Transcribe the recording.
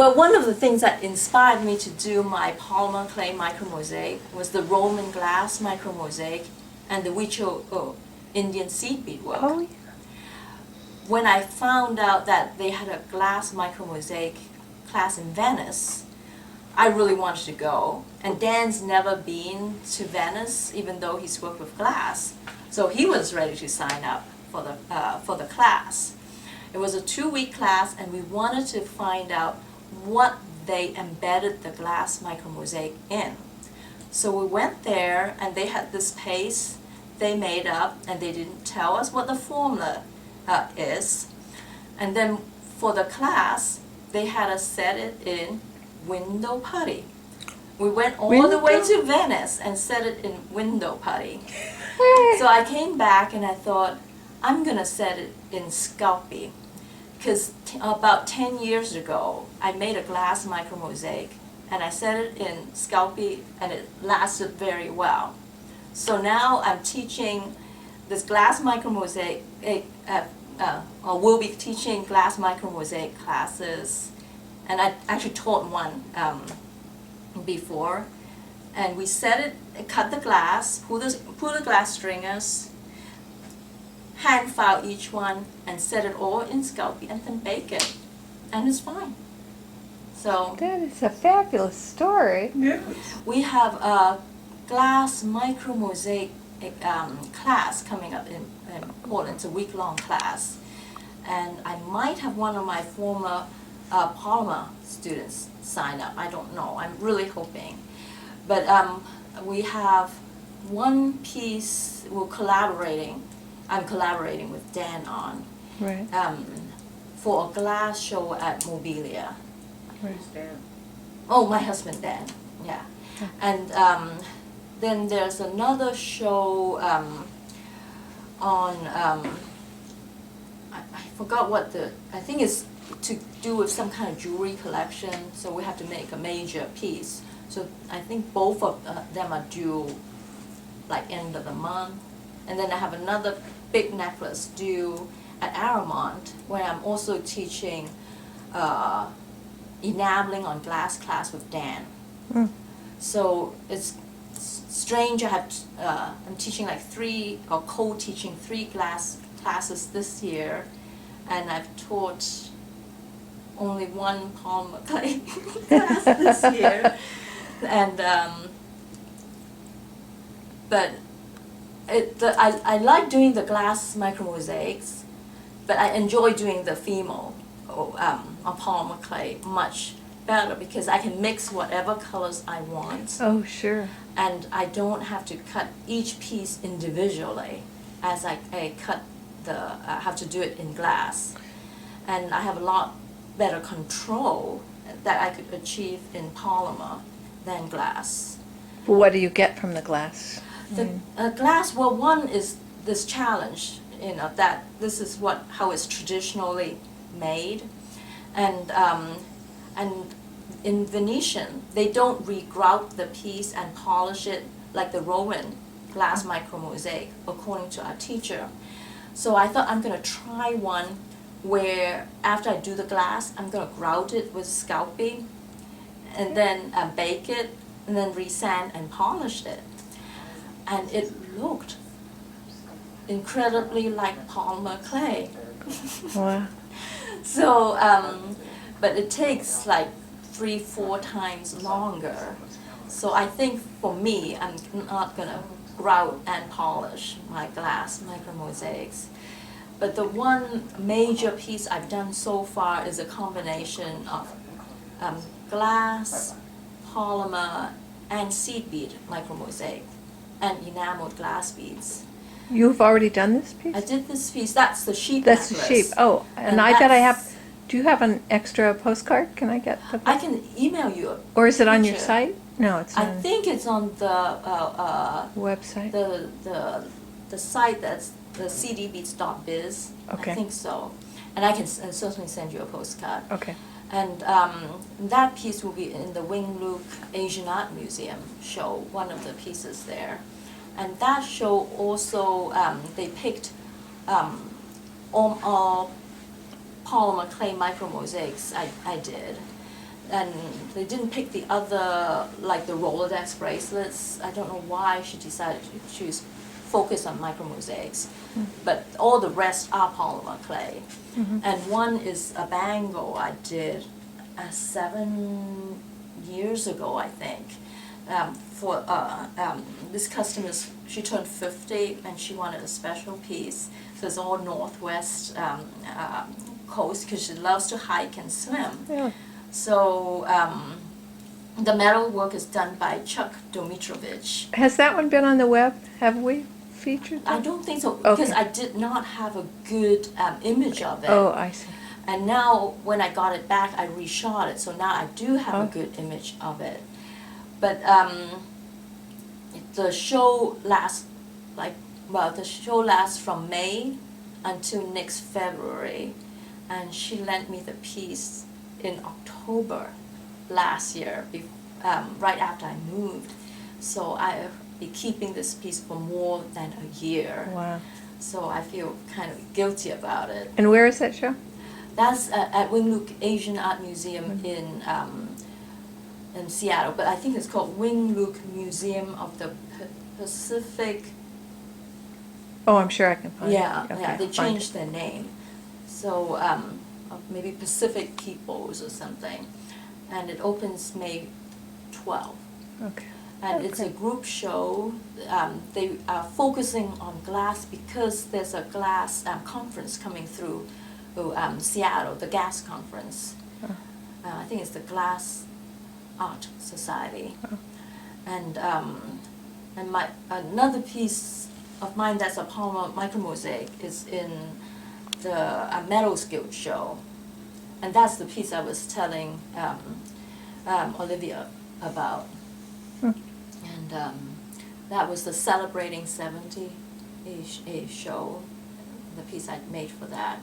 Well, one of the things that inspired me to do my polymer clay micromosaic was the Roman glass micromosaic and the Huicho Indian seed bead work. Oh, yeah. When I found out that they had a glass micromosaic class in Venice, I really wanted to go. And Dan's never been to Venice, even though he's worked with glass. So he was ready to sign up for the class. It was a 2-week class, and we wanted to find out what they embedded the glass micromosaic in. So we went there, and they had this paste they made up, and they didn't tell us what the formula is. And then for the class, they had us set it in window putty. We went all the way to Venice and set it in window putty. So I came back and I thought, I'm gonna set it in Sculpey. Because about 10 years ago, I made a glass micromosaic and I set it in Sculpey and it lasted very well. So now I'm teaching this glass micromosaic, or will be teaching glass micromosaic classes, and I actually taught one before. And we set it, cut the glass, pull the glass stringers, hand file each one, and set it all in Sculpey, and then bake it, and it's fine. So That is a fabulous story. Yes. we have a glass micromosaic class coming up in Portland. It's a week-long class, and I might have one of my former Polymer students sign up. I don't know. I'm really hoping. But we have one piece we're collaborating. I'm collaborating with Dan on Right. for a glass show at Mobilia. Understand. Oh, my husband Dan. Yeah. And then there's another show on I forgot what I think it's to do with some kind of jewelry collection. So we have to make a major piece. So I think both of them are due like end of the month. And then I have another big necklace due at Aramont, where I'm also teaching enameling on glass class with Dan. Mm. So it's strange. I'm teaching like 3 or co-teaching 3 glass classes this year, and I've taught only 1 polymer clay class this year. And but I like doing the glass micromosaics, but I enjoy doing the Fimo or polymer clay much better because I can mix whatever colors I want, Oh, sure. and I don't have to cut each piece individually as I cut have to do it in glass. And I have a lot better control that I could achieve in polymer than glass. What do you get from the glass? The glass, well, one is this challenge, that this is how it's traditionally made, and in Venetian they don't regrout the piece and polish it like the Roman glass micromosaic, according to our teacher. So I thought I'm gonna try one where after I do the glass, I'm gonna grout it with Sculpey, and then bake it, and then resand and polish it. And it looked incredibly like polymer clay. Wow. So, but it takes like 3-4 times longer. So I think for me, I'm not gonna grout and polish my glass micromosaics. But the one major piece I've done so far is a combination of glass, polymer, and seed bead micromosaic, and enameled glass beads. You've already done this piece? I did this piece. That's the sheep That's the necklace. sheep. Oh, and I bet I have. Do you have an extra postcard? Can I get the? I can email you. Or is it on your picture. site? No, it's I on think it's on the website. the site that's the cdbeats.biz. Okay. I think so, and I can certainly send you a postcard. Okay. And that piece will be in the Wing Luk Asian Art Museum show, one of the pieces there. And that show also, they picked all polymer clay micromosaics I did. and they didn't pick the other, like the Rolodex bracelets. I don't know why she decided to choose focus on micro mosaics, but all the rest are polymer clay. And one is a bangle I did 7 years ago, I think. For this customer, she turned 50 and she wanted a special piece. So it's all northwest coast because she loves to hike and swim. Yeah. So the metal work is done by Chuck Domitrovich. Has that one been on the web? Have we featured that? I don't think so because Okay. I did not have a good image of it. Oh, I see. And now when I got it back, I reshot it. So now I do have Oh. a good image of it. But the show lasts the show lasts from May until next February, and she lent me the piece in October last year, right after I moved. So I'll be keeping this piece for more than a year. Wow. So I feel kind of guilty about it. And where is that show? That's at Wing Luke Asian Art Museum in Seattle, but I think it's called Wing Luke Museum of the Pacific. Oh, I'm sure I can find Yeah, it. Okay, yeah, they I'll find changed their name. So maybe Pacific Peoples or something. And it opens May 12th. it. Okay. And it's a group show. They are focusing on glass because there's a glass conference coming through Seattle, the GAS conference. Oh. I think it's the Glass Art Society. Oh. And my another piece of mine that's a polymer micromosaic is in the Metals Guild show, and that's the piece I was telling Olivia about. And that was the Celebrating 70 a show, the piece I made for that.